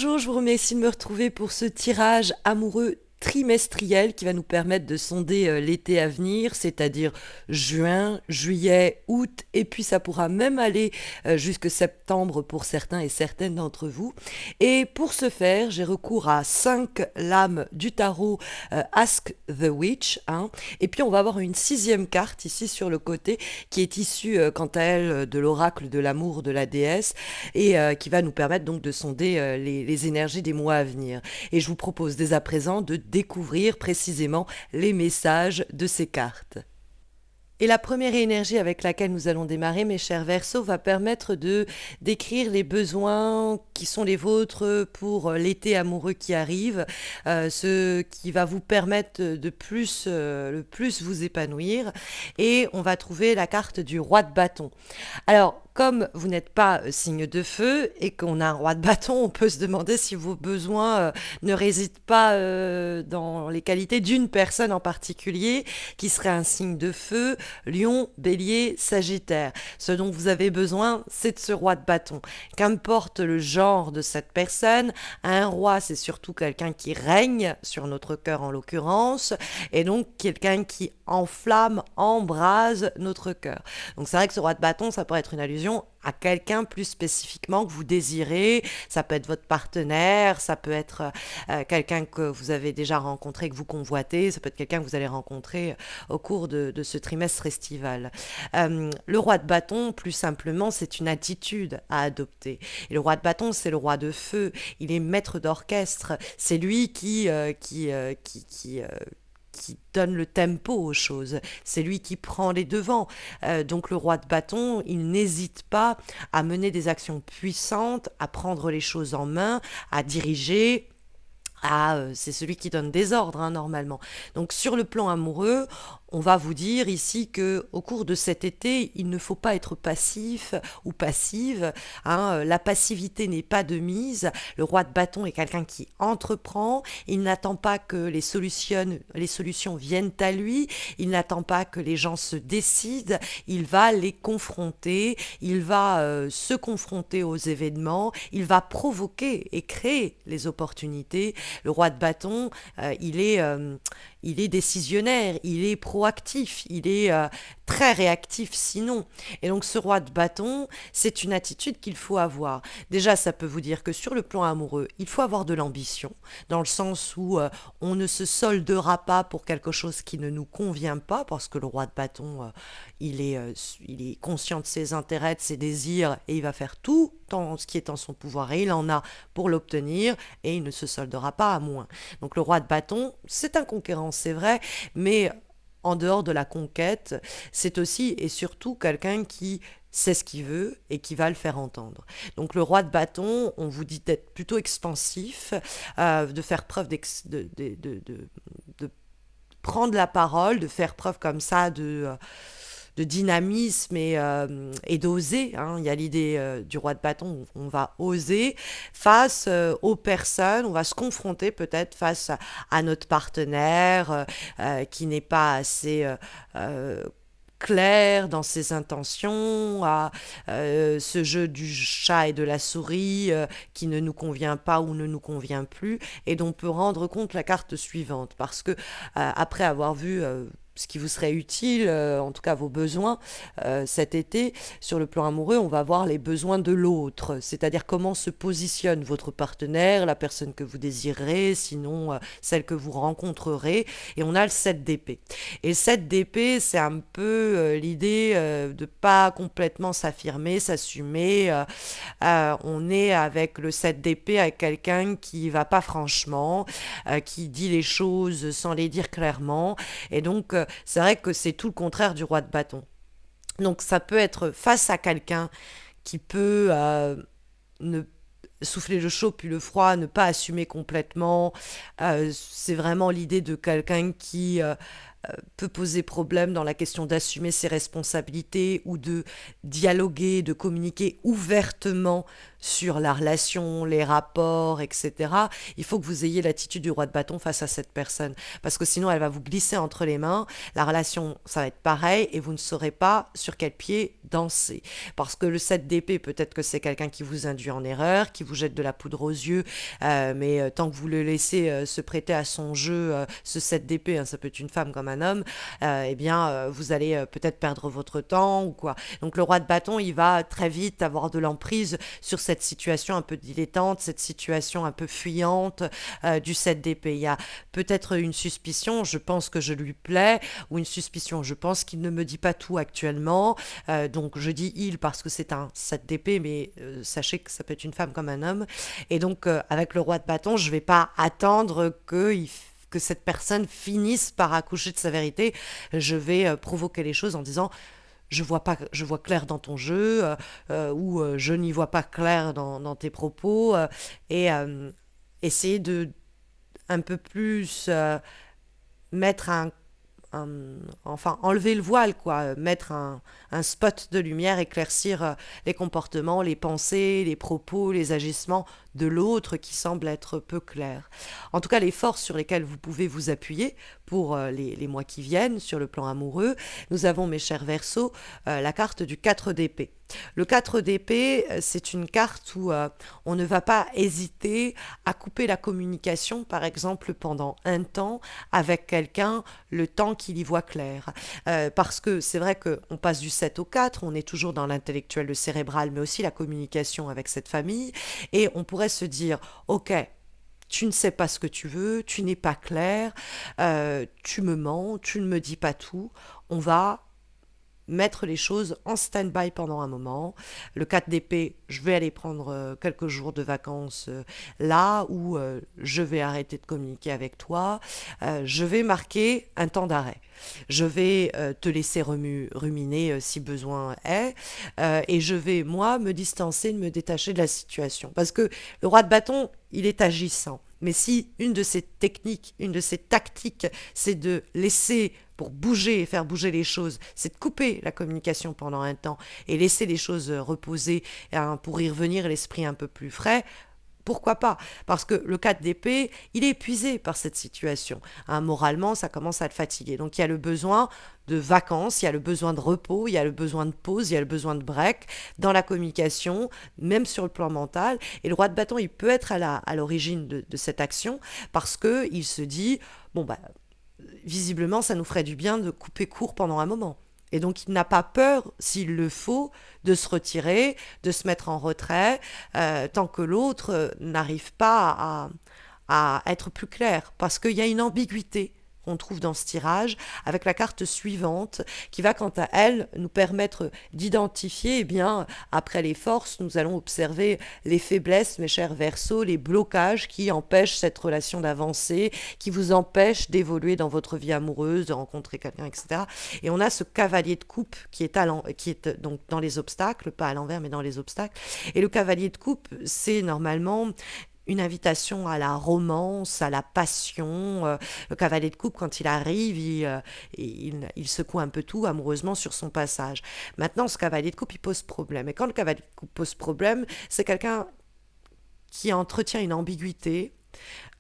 Bonjour, je vous remercie de me retrouver pour ce tirage amoureux trimestriel qui va nous permettre de sonder l'été à venir, c'est-à-dire juin, juillet, août, et puis ça pourra même aller jusque septembre pour certains et certaines d'entre vous. Et pour ce faire, j'ai recours à 5 lames du tarot Ask the Witch, hein. Et puis on va avoir une sixième carte ici sur le côté qui est issue quant à elle de l'oracle de l'amour de la déesse et qui va nous permettre donc de sonder les énergies des mois à venir. Et je vous propose dès à présent de découvrir précisément les messages de ces cartes. Et la première énergie avec laquelle nous allons démarrer, mes chers Verseaux, va permettre de décrire les besoins qui sont les vôtres pour l'été amoureux qui arrive, ce qui va vous permettre de plus, le plus vous épanouir. Et on va trouver la carte du roi de bâton. Alors, comme vous n'êtes pas signe de feu et qu'on a un roi de bâton, on peut se demander si vos besoins ne résident pas dans les qualités d'une personne en particulier, qui serait un signe de feu, Lion, Bélier, Sagittaire. Ce dont vous avez besoin, c'est de ce roi de bâton. Qu'importe le genre de cette personne, un roi, c'est surtout quelqu'un qui règne sur notre cœur en l'occurrence, et donc quelqu'un qui enflamme, embrase notre cœur. Donc c'est vrai que ce roi de bâton, ça pourrait être une allusion à quelqu'un plus spécifiquement que vous désirez. Ça peut être votre partenaire, ça peut être quelqu'un que vous avez déjà rencontré, que vous convoitez, ça peut être quelqu'un que vous allez rencontrer au cours de ce trimestre estival. Le roi de bâton, plus simplement, c'est une attitude à adopter. Et le roi de bâton, c'est le roi de feu. Il est maître d'orchestre. C'est lui qui donne le tempo aux choses. C'est lui qui prend les devants. Donc le roi de bâton, il n'hésite pas à mener des actions puissantes, à prendre les choses en main, à diriger. C'est celui qui donne des ordres, hein, normalement. Donc sur le plan amoureux, on va vous dire ici que au cours de cet été, il ne faut pas être passif ou passive, hein. La passivité n'est pas de mise. Le roi de bâton est quelqu'un qui entreprend. Il n'attend pas que les solutions viennent à lui. Il n'attend pas que les gens se décident. Il va les confronter. Il va se confronter aux événements. Il va provoquer et créer les opportunités. Le roi de bâton, il est décisionnaire, il est proactif, il est très réactif sinon. Et donc ce roi de bâton, c'est une attitude qu'il faut avoir. Déjà, ça peut vous dire que sur le plan amoureux, il faut avoir de l'ambition, dans le sens où on ne se soldera pas pour quelque chose qui ne nous convient pas, parce que le roi de bâton, il est conscient de ses intérêts, de ses désirs, et il va faire tout dans ce qui est en son pouvoir, et il en a pour l'obtenir, et il ne se soldera pas à moins. Donc le roi de bâton, c'est un conquérant, c'est vrai, mais en dehors de la conquête, c'est aussi et surtout quelqu'un qui sait ce qu'il veut et qui va le faire entendre. Donc le roi de bâton, on vous dit d'être plutôt expansif, de faire preuve de prendre la parole, de faire preuve comme ça de dynamisme et d'oser, hein. Il y a l'idée du roi de bâton, on va oser face aux personnes, on va se confronter peut-être face à notre partenaire qui n'est pas assez clair dans ses intentions, à ce jeu du chat et de la souris qui ne nous convient pas ou ne nous convient plus, et dont on peut rendre compte la carte suivante, parce que après avoir vu ce qui vous serait utile, en tout cas vos besoins cet été. Sur le plan amoureux, on va voir les besoins de l'autre, c'est-à-dire comment se positionne votre partenaire, la personne que vous désirez, sinon celle que vous rencontrerez. Et on a le 7 d'épée. Et le 7 d'épée, c'est un peu l'idée de pas complètement s'affirmer, s'assumer. On est avec le 7 d'épée avec quelqu'un qui va pas franchement, qui dit les choses sans les dire clairement. Et donc, c'est vrai que c'est tout le contraire du roi de bâton. Donc ça peut être face à quelqu'un qui peut ne souffler le chaud puis le froid, ne pas assumer complètement. C'est vraiment l'idée de quelqu'un qui peut poser problème dans la question d'assumer ses responsabilités ou de dialoguer, de communiquer ouvertement sur la relation, les rapports, etc. Il faut que vous ayez l'attitude du roi de bâton face à cette personne. Parce que sinon, elle va vous glisser entre les mains. La relation, ça va être pareil et vous ne saurez pas sur quel pied danser. Parce que le 7 d'épée, peut-être que c'est quelqu'un qui vous induit en erreur, qui vous jette de la poudre aux yeux, mais tant que vous le laissez se prêter à son jeu, ce 7 d'épée, hein, ça peut être une femme comme un homme, eh bien, vous allez peut-être perdre votre temps ou quoi. Donc le roi de bâton, il va très vite avoir de l'emprise sur cette situation un peu dilettante, cette situation un peu fuyante du 7 d'épée. Il y a peut-être une suspicion, je pense que je lui plais, ou une suspicion, je pense qu'il ne me dit pas tout actuellement. Donc je dis il parce que c'est un 7 d'épée, mais sachez que ça peut être une femme comme un homme. Et donc avec le roi de bâton, je ne vais pas attendre que cette personne finisse par accoucher de sa vérité. Je vais provoquer les choses en disant je vois pas, je vois clair dans ton jeu, ou je n'y vois pas clair dans tes propos, et essayer de un peu plus mettre enfin enlever le voile, quoi, mettre un spot de lumière, éclaircir les comportements, les pensées, les propos, les agissements de l'autre qui semble être peu clair. En tout cas, les forces sur lesquelles vous pouvez vous appuyer pour les mois qui viennent sur le plan amoureux, nous avons, mes chers Verseaux, la carte du 4 d'épée. Le 4 d'épée, c'est une carte où on ne va pas hésiter à couper la communication, par exemple, pendant un temps avec quelqu'un, le temps qu'il y voit clair. Parce que c'est vrai qu'on passe du 7 au 4, on est toujours dans l'intellectuel, le cérébral, mais aussi la communication avec cette famille, et on pourrait se dire, ok, tu ne sais pas ce que tu veux, tu n'es pas clair, tu me mens, tu ne me dis pas tout, on va mettre les choses en stand-by pendant un moment. Le 4 d'épée, je vais aller prendre quelques jours de vacances là où je vais arrêter de communiquer avec toi. Je vais marquer un temps d'arrêt. Je vais te laisser ruminer si besoin est. Et je vais, moi, me distancer, me détacher de la situation. Parce que le roi de bâton, il est agissant. Mais si une de ses techniques, une de ses tactiques, c'est de laisser pour bouger et faire bouger les choses, c'est de couper la communication pendant un temps et laisser les choses reposer hein, pour y revenir l'esprit un peu plus frais, pourquoi pas? Parce que le 4 d'épée, il est épuisé par cette situation. Hein, moralement, ça commence à le fatiguer. Donc il y a le besoin de vacances, il y a le besoin de repos, il y a le besoin de pause, il y a le besoin de break dans la communication, même sur le plan mental. Et le roi de bâton, il peut être à l'origine de cette action parce qu'il se dit, bon, bah, visiblement, ça nous ferait du bien de couper court pendant un moment. Et donc, il n'a pas peur, s'il le faut, de se retirer, de se mettre en retrait, tant que l'autre n'arrive pas à être plus clair. Parce qu'il y a une ambiguïté qu'on trouve dans ce tirage, avec la carte suivante, qui va quant à elle nous permettre d'identifier, eh bien, après les forces, nous allons observer les faiblesses, mes chers Verseaux, les blocages qui empêchent cette relation d'avancer, qui vous empêchent d'évoluer dans votre vie amoureuse, de rencontrer quelqu'un, etc. Et on a ce cavalier de coupe qui est donc dans les obstacles, pas à l'envers, mais dans les obstacles. Et le cavalier de coupe, c'est normalement une invitation à la romance, à la passion. Le cavalier de coupe, quand il arrive, il secoue un peu tout amoureusement sur son passage. Maintenant, ce cavalier de coupe, il pose problème. Et quand le cavalier de coupe pose problème, c'est quelqu'un qui entretient une ambiguïté,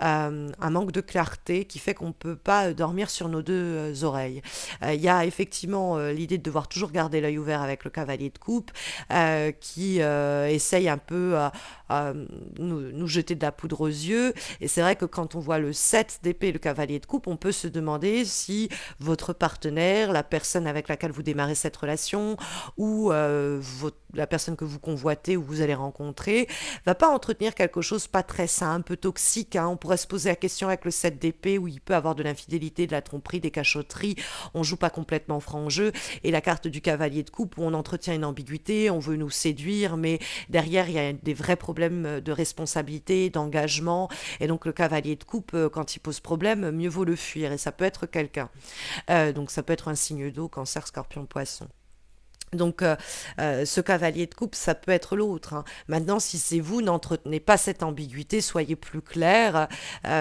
un manque de clarté qui fait qu'on ne peut pas dormir sur nos deux oreilles. Il y a effectivement l'idée de devoir toujours garder l'œil ouvert avec le cavalier de coupe qui essaye un peu à nous jeter de la poudre aux yeux. Et c'est vrai que quand on voit le 7 d'épée et le cavalier de coupe, on peut se demander si votre partenaire, la personne avec laquelle vous démarrez cette relation ou la personne que vous convoitez ou vous allez rencontrer, va pas entretenir quelque chose pas très sain, un peu toxique. Hein. On pourrait se poser la question avec le 7 d'épée où il peut avoir de l'infidélité, de la tromperie, des cachotteries. On joue pas complètement franc jeu. Et la carte du cavalier de coupe où on entretient une ambiguïté, on veut nous séduire, mais derrière il y a des vrais problèmes de responsabilité, d'engagement. Et donc le cavalier de coupe, quand il pose problème, mieux vaut le fuir. Et ça peut être quelqu'un. Donc ça peut être un signe d'eau, cancer, scorpion, poisson. Donc, ce cavalier de coupe, ça peut être l'autre, hein. Maintenant, si c'est vous, n'entretenez pas cette ambiguïté, soyez plus clair.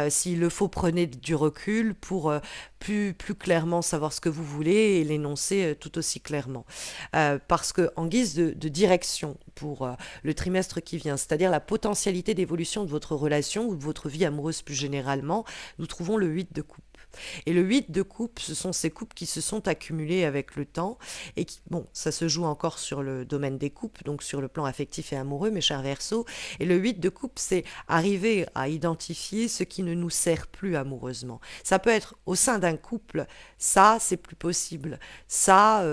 S'il le faut, prenez du recul pour plus clairement savoir ce que vous voulez et l'énoncer tout aussi clairement. Parce que, en guise de direction pour le trimestre qui vient, c'est-à-dire la potentialité d'évolution de votre relation ou de votre vie amoureuse plus généralement, nous trouvons le 8 de coupe. Et le 8 de coupe, ce sont ces coupes qui se sont accumulées avec le temps et qui, bon, ça se joue encore sur le domaine des coupes, donc sur le plan affectif et amoureux, mes chers Verseaux. Et le 8 de coupe, c'est arriver à identifier ce qui ne nous sert plus amoureusement. Ça peut être au sein d'un couple, ça, c'est plus possible. Ça,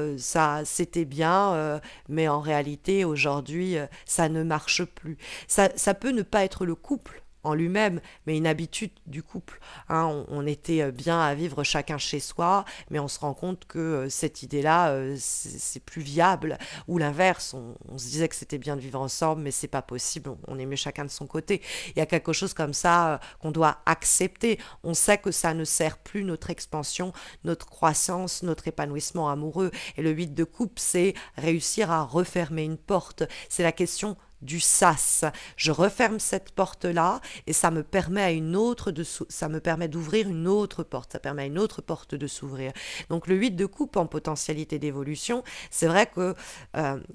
c'était bien, mais en réalité, aujourd'hui, ça ne marche plus. Ça peut ne pas être le couple en lui-même, mais une habitude du couple, hein. On était bien à vivre chacun chez soi, mais on se rend compte que cette idée-là, c'est plus viable. Ou l'inverse, on se disait que c'était bien de vivre ensemble, mais c'est pas possible, on est mieux chacun de son côté. Il y a quelque chose comme ça qu'on doit accepter. On sait que ça ne sert plus notre expansion, notre croissance, notre épanouissement amoureux. Et le 8 de coupe, c'est réussir à refermer une porte. C'est la question du sas. Je referme cette porte-là et ça me permet à une autre ça me permet d'ouvrir une autre porte, ça permet à une autre porte de s'ouvrir. Donc le 8 de coupe en potentialité d'évolution, c'est vrai que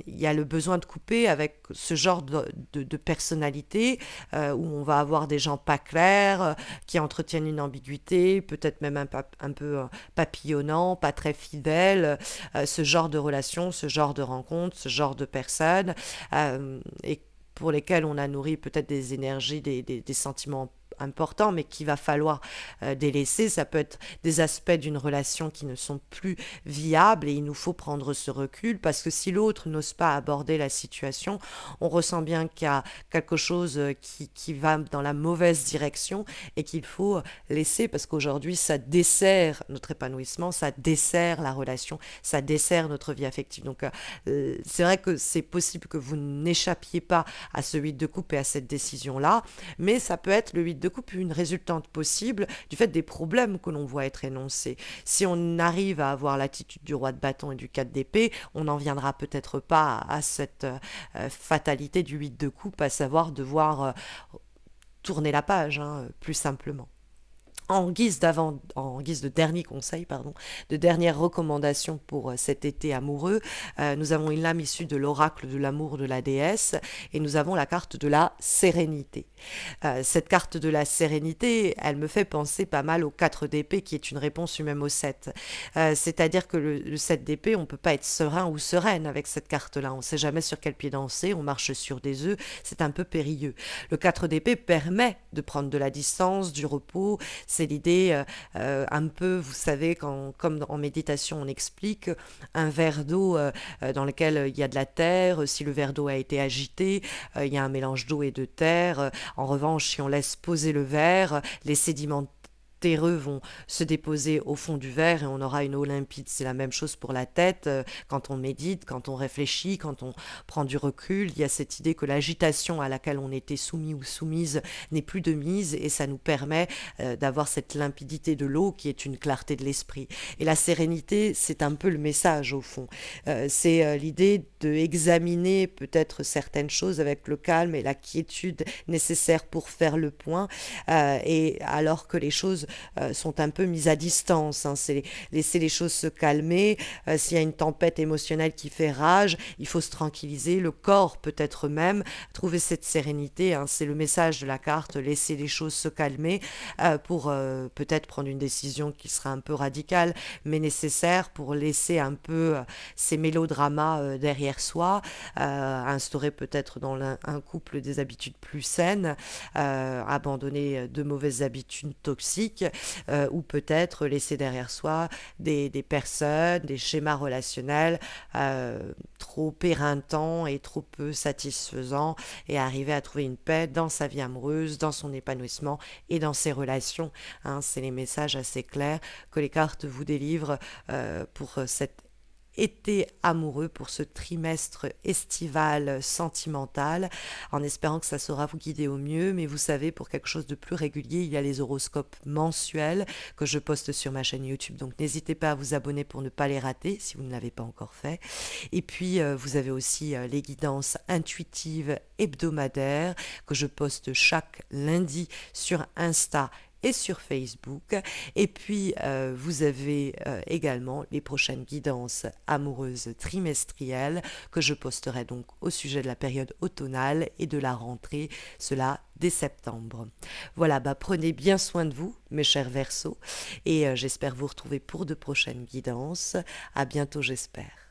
il y a le besoin de couper avec ce genre de personnalité où on va avoir des gens pas clairs, qui entretiennent une ambiguïté, peut-être même un peu papillonnant, pas très fidèle, ce genre de relation, ce genre de rencontre, ce genre de personnes. Et pour lesquels on a nourri peut-être des énergies, des sentiments importants, mais qu'il va falloir délaisser. Ça peut être des aspects d'une relation qui ne sont plus viables et il nous faut prendre ce recul parce que si l'autre n'ose pas aborder la situation, on ressent bien qu'il y a quelque chose qui va dans la mauvaise direction et qu'il faut laisser parce qu'aujourd'hui ça dessert notre épanouissement, ça dessert la relation, ça dessert notre vie affective. Donc c'est vrai que c'est possible que vous n'échappiez pas à ce 8 de coupe et à cette décision-là, mais ça peut être le 8 de coupe une résultante possible du fait des problèmes que l'on voit être énoncés. Si on arrive à avoir l'attitude du roi de bâton et du 4 d'épée, on n'en viendra peut-être pas à cette fatalité du 8 de coupe, à savoir devoir tourner la page, hein, plus simplement. En guise de dernier conseil, pardon, de dernière recommandation pour cet été amoureux, nous avons une lame issue de l'oracle de l'amour de la déesse et nous avons la carte de la sérénité. Cette carte de la sérénité, elle me fait penser pas mal au 4 d'épée qui est une réponse lui-même au 7. C'est-à-dire que le 7 d'épée, on ne peut pas être serein ou sereine avec cette carte-là. On ne sait jamais sur quel pied danser, on marche sur des œufs, c'est un peu périlleux. Le 4 d'épée permet de prendre de la distance, du repos. C'est l'idée un peu, vous savez, comme en méditation on explique, un verre d'eau dans lequel il y a de la terre, si le verre d'eau a été agité, il y a un mélange d'eau et de terre. En revanche, si on laisse poser le verre, les sédiments terreux vont se déposer au fond du verre et on aura une eau limpide. C'est la même chose pour la tête. Quand on médite, quand on réfléchit, quand on prend du recul, il y a cette idée que l'agitation à laquelle on était soumis ou soumise n'est plus de mise et ça nous permet d'avoir cette limpidité de l'eau qui est une clarté de l'esprit. Et la sérénité, c'est un peu le message au fond. C'est l'idée de examiner peut-être certaines choses avec le calme et la quiétude nécessaire pour faire le point et alors que les choses sont un peu mises à distance, hein. C'est laisser les choses se calmer. S'il y a une tempête émotionnelle qui fait rage, il faut se tranquilliser. Le corps peut-être même trouver cette sérénité, hein. C'est le message de la carte, laisser les choses se calmer pour peut-être prendre une décision qui sera un peu radicale, mais nécessaire pour laisser un peu ces mélodramas derrière soi, instaurer peut-être dans un couple des habitudes plus saines, abandonner de mauvaises habitudes toxiques ou peut-être laisser derrière soi des personnes, des schémas relationnels trop éreintants et trop peu satisfaisants et arriver à trouver une paix dans sa vie amoureuse, dans son épanouissement et dans ses relations, hein. C'est les messages assez clairs que les cartes vous délivrent pour cette été amoureux pour ce trimestre estival sentimental, en espérant que ça saura vous guider au mieux. Mais vous savez, pour quelque chose de plus régulier, il y a les horoscopes mensuels que je poste sur ma chaîne YouTube. Donc n'hésitez pas à vous abonner pour ne pas les rater si vous ne l'avez pas encore fait. Et puis vous avez aussi les guidances intuitives hebdomadaires que je poste chaque lundi sur Insta et sur Facebook. Et puis, vous avez également les prochaines guidances amoureuses trimestrielles que je posterai donc au sujet de la période automnale et de la rentrée, cela dès septembre. Voilà, prenez bien soin de vous, mes chers Verseaux, et j'espère vous retrouver pour de prochaines guidances. À bientôt, j'espère.